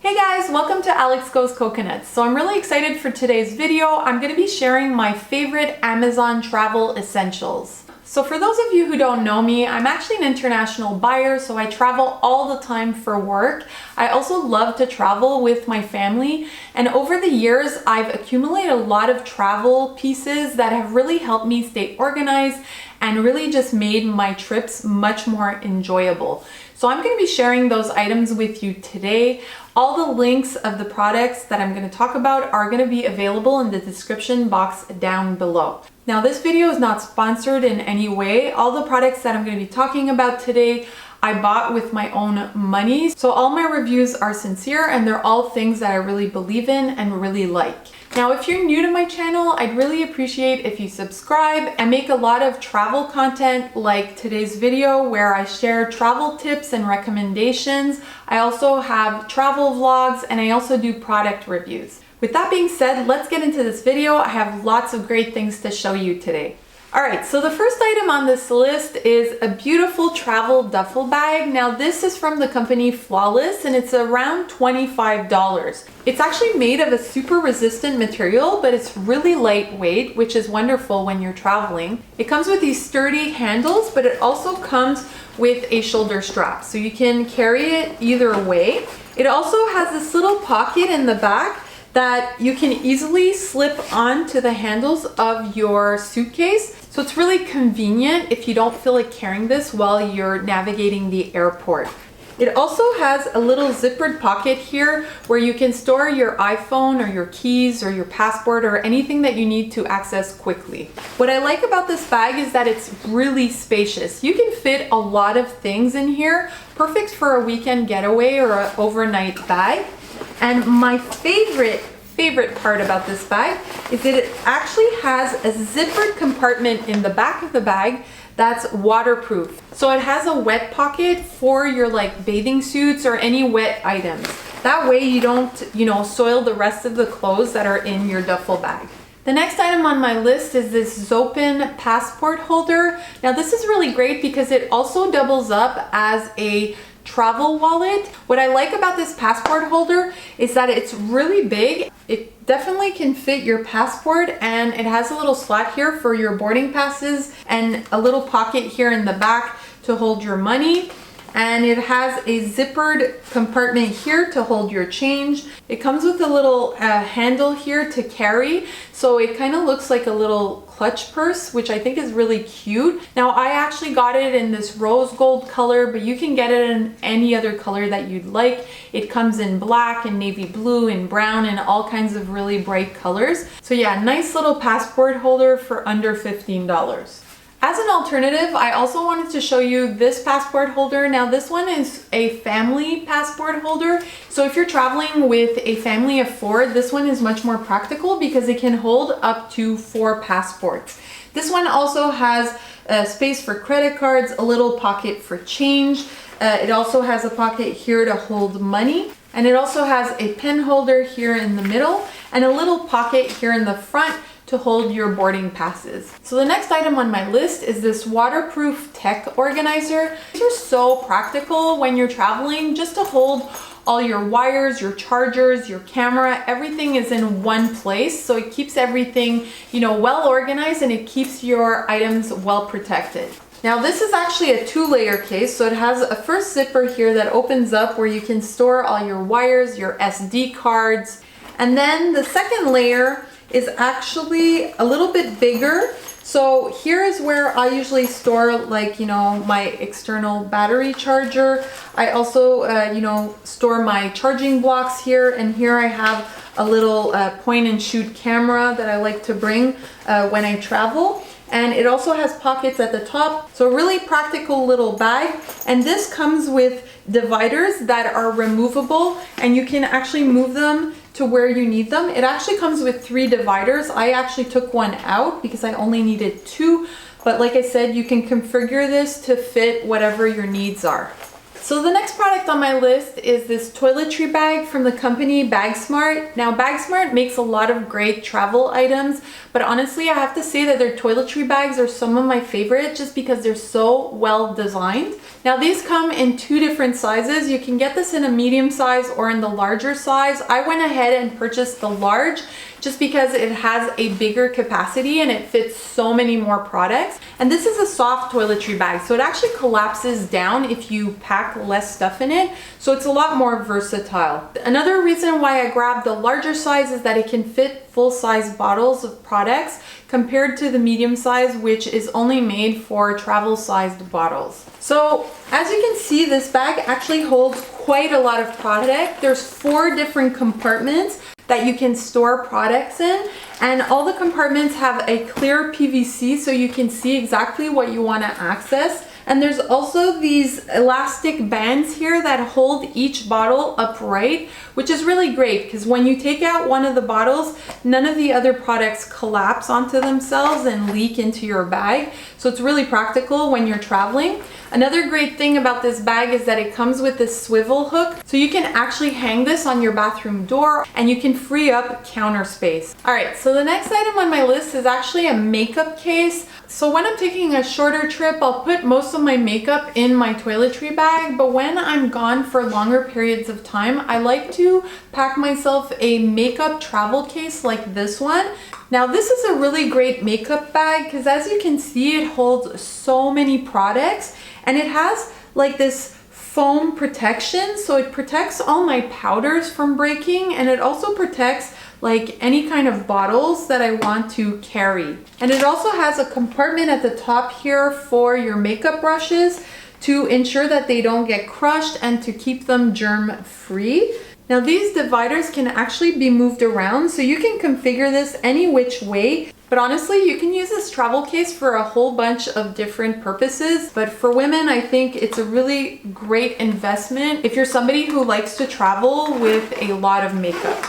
Hey guys, welcome to Alex Goes Coconuts. So I'm really excited for today's video. I'm going to be sharing my favorite Amazon travel essentials. So for those of you who don't know me, I'm actually an international buyer, so I travel all the time for work. I also love to travel with my family, and over the years I've accumulated a lot of travel pieces that have really helped me stay organized and really just made my trips much more enjoyable. So I'm going to be sharing those items with you today. All the links of the products that I'm going to talk about are going to be available in the description box down below. Now, this video is not sponsored in any way. All the products that I'm going to be talking about today, I bought with my own money. So all my reviews are sincere and they're all things that I really believe in and really like. Now, if you're new to my channel, I'd really appreciate if you subscribe. I make a lot of travel content like today's video where I share travel tips and recommendations. I also have travel vlogs and I also do product reviews. With that being said, let's get into this video. I have lots of great things to show you today. Alright, so the first item on this list is a beautiful travel duffel bag. Now this is from the company Flawless and it's around $25. It's actually made of a super resistant material, but it's really lightweight, which is wonderful when you're traveling. It comes with these sturdy handles, but it also comes with a shoulder strap, so you can carry it either way. It also has this little pocket in the back that you can easily slip onto the handles of your suitcase. So it's really convenient if you don't feel like carrying this while you're navigating the airport. It also has a little zippered pocket here where you can store your iPhone or your keys or your passport or anything that you need to access quickly. What I like about this bag is that it's really spacious. You can fit a lot of things in here, perfect for a weekend getaway or an overnight bag. And my favorite part about this bag is that it actually has a zippered compartment in the back of the bag that's waterproof. So it has a wet pocket for your bathing suits or any wet items. That way you don't, soil the rest of the clothes that are in your duffel bag. The next item on my list is this Zopen passport holder. Now this is really great because it also doubles up as a travel wallet. What I like about this passport holder is that it's really big. It definitely can fit your passport, and it has a little slot here for your boarding passes and a little pocket here in the back to hold your money. And it has a zippered compartment here to hold your change. It comes with a little handle here to carry, so it kind of looks like a little clutch purse, which I think is really cute. Now I actually got it in this rose gold color, but you can get it in any other color that you'd like. It comes in black and navy blue and brown and all kinds of really bright colors. So yeah, nice little passport holder for under $15. As an alternative, I also wanted to show you this passport holder. Now this one is a family passport holder. So if you're traveling with a family of 4, this one is much more practical because it can hold up to 4 passports. This one also has space for credit cards, a little pocket for change. It also has a pocket here to hold money. And it also has a pen holder here in the middle and a little pocket here in the front to hold your boarding passes. So the next item on my list is this waterproof tech organizer. These are so practical when you're traveling, just to hold all your wires, your chargers, your camera, everything is in one place. So it keeps everything, well organized, and it keeps your items well protected. Now this is actually a 2-layer case, so it has a first zipper here that opens up where you can store all your wires, your SD cards, and then the second layer is actually a little bit bigger. So here is where I usually store my external battery charger. I also store my charging blocks here, and here I have a little point and shoot camera that I like to bring when I travel. And it also has pockets at the top, so a really practical little bag. And this comes with dividers that are removable, and you can actually move them to where you need them. It actually comes with 3 dividers. I actually took one out because I only needed 2, but like I said, you can configure this to fit whatever your needs are. So the next product on my list is this toiletry bag from the company BagSmart. Now BagSmart makes a lot of great travel items, but honestly I have to say that their toiletry bags are some of my favorite just because they're so well designed. Now these come in 2 different sizes. You can get this in a medium size or in the larger size. I went ahead and purchased the large just because it has a bigger capacity and it fits so many more products. And this is a soft toiletry bag, so it actually collapses down if you pack less stuff in it. So it's a lot more versatile. Another reason why I grabbed the larger size is that it can fit full-size bottles of products compared to the medium size, which is only made for travel-sized bottles. So as you can see, this bag actually holds quite a lot of product. There's 4 different compartments that you can store products in, and all the compartments have a clear PVC so you can see exactly what you want to access. And there's also these elastic bands here that hold each bottle upright, which is really great because when you take out one of the bottles, none of the other products collapse onto themselves and leak into your bag. So it's really practical when you're traveling. Another great thing about this bag is that it comes with this swivel hook, so you can actually hang this on your bathroom door and you can free up counter space. All right, so the next item on my list is actually a makeup case. So when I'm taking a shorter trip, I'll put most of my makeup in my toiletry bag, but when I'm gone for longer periods of time, I like to pack myself a makeup travel case like this one. Now this is a really great makeup bag because as you can see, it holds so many products and it has like this foam protection, so it protects all my powders from breaking, and it also protects like any kind of bottles that I want to carry. And it also has a compartment at the top here for your makeup brushes to ensure that they don't get crushed and to keep them germ free. Now these dividers can actually be moved around, so you can configure this any which way. But honestly, you can use this travel case for a whole bunch of different purposes. But for women, I think it's a really great investment if you're somebody who likes to travel with a lot of makeup.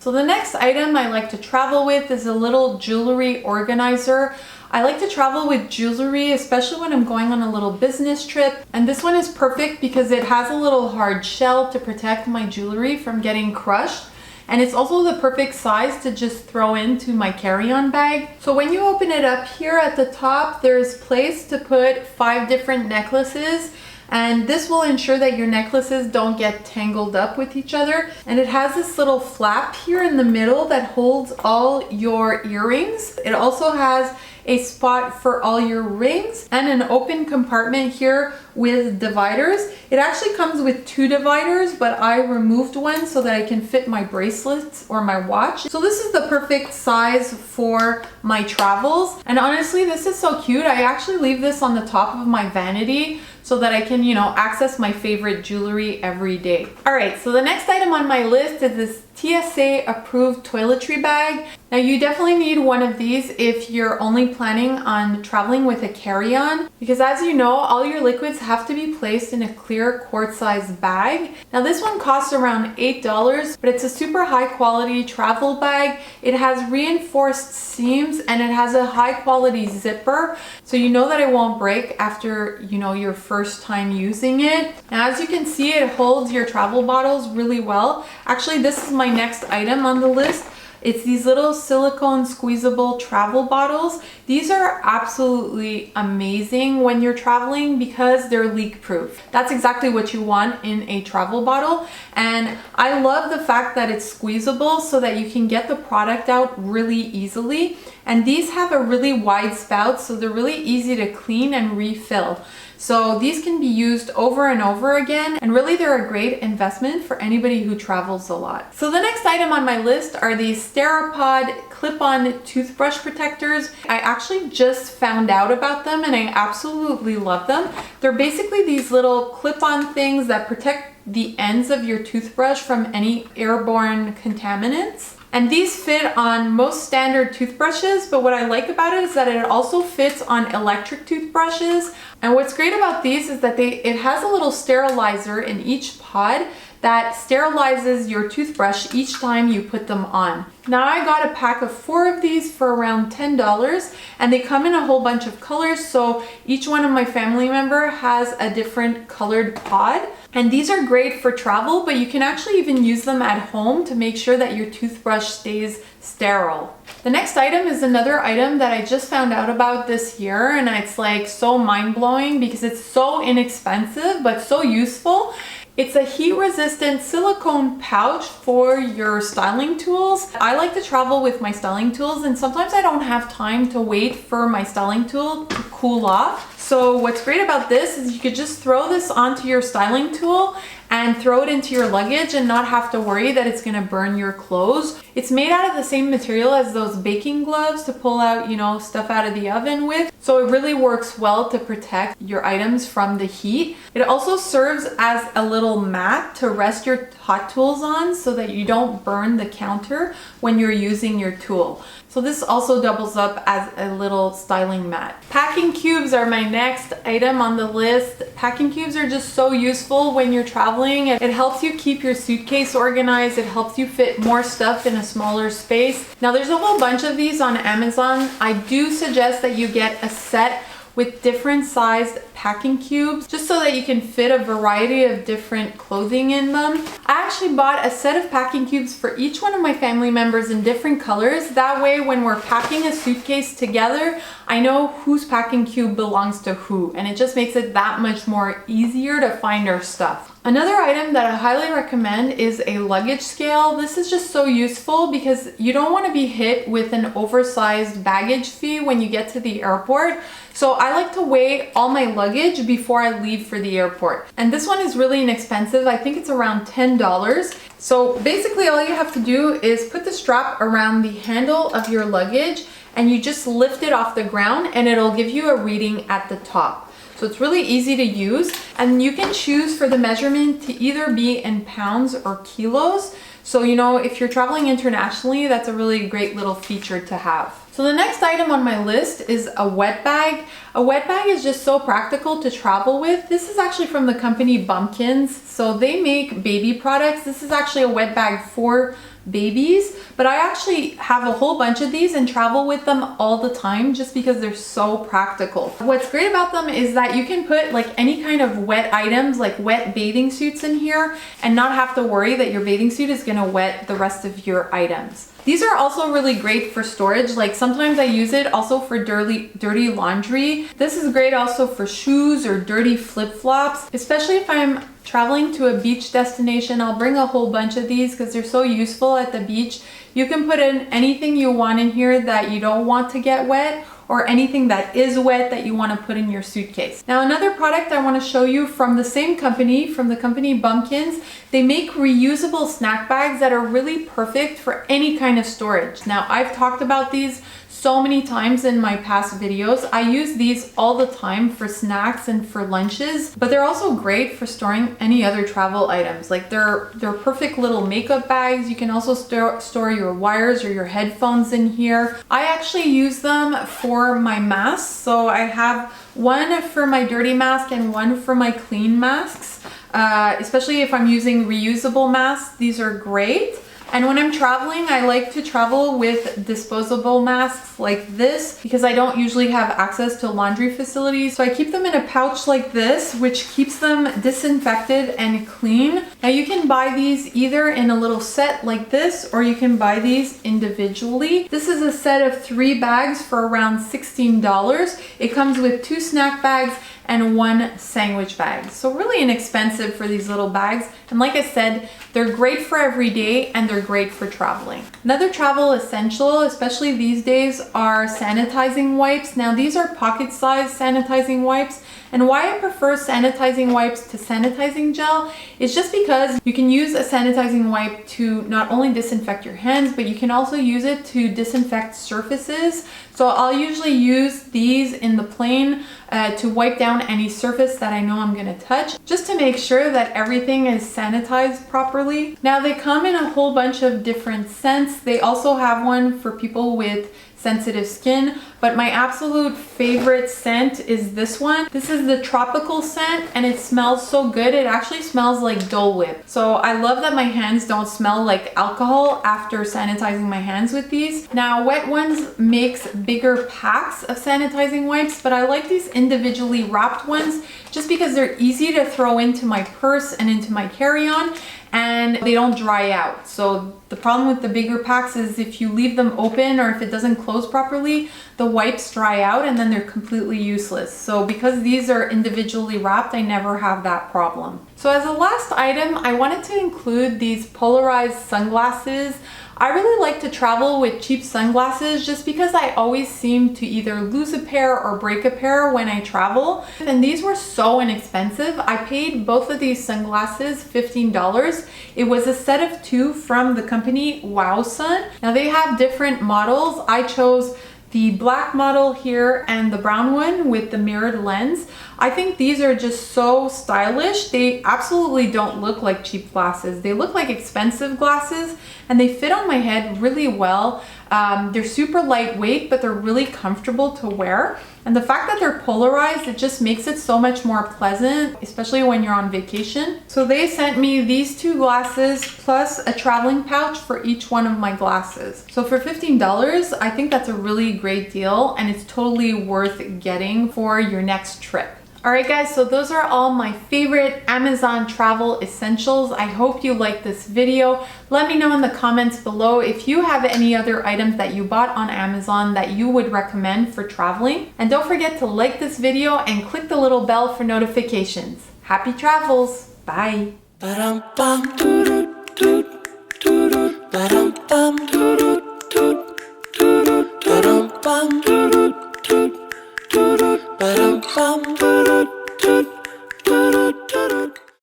So the next item I like to travel with is a little jewelry organizer. I like to travel with jewelry, especially when I'm going on a little business trip. And this one is perfect because it has a little hard shell to protect my jewelry from getting crushed. And it's also the perfect size to just throw into my carry-on bag. So when you open it up here at the top, there's place to put 5 different necklaces. And this will ensure that your necklaces don't get tangled up with each other. And it has this little flap here in the middle that holds all your earrings. It also has a spot for all your rings and an open compartment here with dividers. It actually comes with 2 dividers, but I removed one so that I can fit my bracelets or my watch. So this is the perfect size for my travels. And honestly, this is so cute. I actually leave this on the top of my vanity so that I can, access my favorite jewelry every day. All right, so the next item on my list is this TSA approved toiletry bag. Now you definitely need one of these if you're only planning on traveling with a carry-on, because as you know, all your liquids have to be placed in a clear quart-sized bag. Now this one costs around $8, but it's a super high quality travel bag. It has reinforced seams and it has a high quality zipper, so you know that it won't break after your first time using it. Now as you can see, it holds your travel bottles really well. Actually, this is my next item on the list. It's these little silicone squeezable travel bottles. These are absolutely amazing when you're traveling because they're leak proof. That's exactly what you want in a travel bottle. And I love the fact that it's squeezable so that you can get the product out really easily. And these have a really wide spout, so they're really easy to clean and refill. So these can be used over and over again, and really they're a great investment for anybody who travels a lot. So the next item on my list are these Sterapod clip-on toothbrush protectors. I actually just found out about them and I absolutely love them. They're basically these little clip-on things that protect the ends of your toothbrush from any airborne contaminants. And these fit on most standard toothbrushes, but what I like about it is that it also fits on electric toothbrushes. And what's great about these is that it has a little sterilizer in each pod that sterilizes your toothbrush each time you put them on. Now I got a pack of 4 of these for around $10, and they come in a whole bunch of colors, so each one of my family member has a different colored pod. And these are great for travel, but you can actually even use them at home to make sure that your toothbrush stays sterile. The The next item is another item that I just found out about this year, and it's like so mind-blowing because it's so inexpensive but so useful. It's a heat-resistant silicone pouch for your styling tools. I like to travel with my styling tools, and sometimes I don't have time to wait for my styling tool to cool off. So what's great about this is you could just throw this onto your styling tool and throw it into your luggage and not have to worry that it's gonna burn your clothes. It's made out of the same material as those baking gloves to pull out, stuff out of the oven with. So it really works well to protect your items from the heat. It also serves as a little mat to rest your hot tools on so that you don't burn the counter when you're using your tool. So this also doubles up as a little styling mat. Packing cubes are my next item on the list. Packing cubes are just so useful when you're traveling. It helps you keep your suitcase organized. It helps you fit more stuff in a smaller space. Now there's a whole bunch of these on Amazon. I do suggest that you get a set with different sized packing cubes just so that you can fit a variety of different clothing in them. I actually bought a set of packing cubes for each one of my family members in different colors. That way when we're packing a suitcase together, I know whose packing cube belongs to who, and it just makes it that much more easier to find our stuff. Another item that I highly recommend is a luggage scale. This is just so useful because you don't want to be hit with an oversized baggage fee when you get to the airport. So I like to weigh all my luggage before I leave for the airport. And this one is really inexpensive. I think it's around $10. So basically all you have to do is put the strap around the handle of your luggage and you just lift it off the ground and it'll give you a reading at the top. So it's really easy to use, and you can choose for the measurement to either be in pounds or kilos. So if you're traveling internationally, that's a really great little feature to have. So the next item on my list is a wet bag. A wet bag is just so practical to travel with. This is actually from the company Bumpkins. So they make baby products. This is actually a wet bag for babies, but I actually have a whole bunch of these and travel with them all the time just because they're so practical. What's great about them is that you can put like any kind of wet items, like wet bathing suits in here, and not have to worry that your bathing suit is gonna wet the rest of your items. These are also really great for storage. Like sometimes I use it also for dirty laundry. This is great also for shoes or dirty flip-flops, especially if I'm traveling to a beach destination. I'll bring a whole bunch of these because they're so useful at the beach. You can put in anything you want in here that you don't want to get wet, or anything that is wet that you want to put in your suitcase. Now another product I want to show you from the same company, from the company Bumpkins. They make reusable snack bags that are really perfect for any kind of storage. Now I've talked about these so many times in my past videos. I use these all the time for snacks and for lunches, but they're also great for storing any other travel items. Like they're perfect little makeup bags. You can also store your wires or your headphones in here. I actually use them for my masks. So I have one for my dirty mask and one for my clean masks. Especially if I'm using reusable masks, these are great. And when I'm traveling, I like to travel with disposable masks like this because I don't usually have access to laundry facilities. So I keep them in a pouch like this, which keeps them disinfected and clean. Now you can buy these either in a little set like this, or you can buy these individually. This is a set of 3 bags for around $16. It comes with 2 snack bags and 1 sandwich bag. So really inexpensive for these little bags. And like I said, they're great for every day and they're great for traveling. Another travel essential, especially these days, are sanitizing wipes. Now these are pocket-sized sanitizing wipes. And why I prefer sanitizing wipes to sanitizing gel is just because you can use a sanitizing wipe to not only disinfect your hands, but you can also use it to disinfect surfaces. So I'll usually use these in the plane to wipe down any surface that I know I'm gonna touch, just to make sure that everything is sanitized properly. Now they come in a whole bunch of different scents. They also have one for people with sensitive skin, but my absolute favorite scent is this one. This is the tropical scent and it smells so good. It actually smells like Dole Whip. So I love that my hands don't smell like alcohol after sanitizing my hands with these. Now Wet Ones makes bigger packs of sanitizing wipes, but I like these individually wrapped ones just because they're easy to throw into my purse and into my carry-on, and they don't dry out. So the problem with the bigger packs is if you leave them open or if it doesn't close properly, the wipes dry out and then they're completely useless. So because these are individually wrapped, I never have that problem. So as a last item, I wanted to include these polarized sunglasses. I really like to travel with cheap sunglasses just because I always seem to either lose a pair or break a pair when I travel. And these were so inexpensive. I paid both of these sunglasses $15. It was a set of 2 from the company Wow Sun. Now they have different models. I chose the black model here and the brown one with the mirrored lens. I think these are just so stylish. They absolutely don't look like cheap glasses. They look like expensive glasses and they fit on my head really well. They're super lightweight, but they're really comfortable to wear. And the fact that they're polarized, it just makes it so much more pleasant, especially when you're on vacation. So they sent me these 2 glasses plus a traveling pouch for each one of my glasses. So for $15, I think that's a really great deal and it's totally worth getting for your next trip. Alright guys, so those are all my favorite Amazon travel essentials. I hope you liked this video. Let me know in the comments below if you have any other items that you bought on Amazon that you would recommend for traveling. And don't forget to like this video and click the little bell for notifications. Happy travels! Bye! Ba-dum-bum.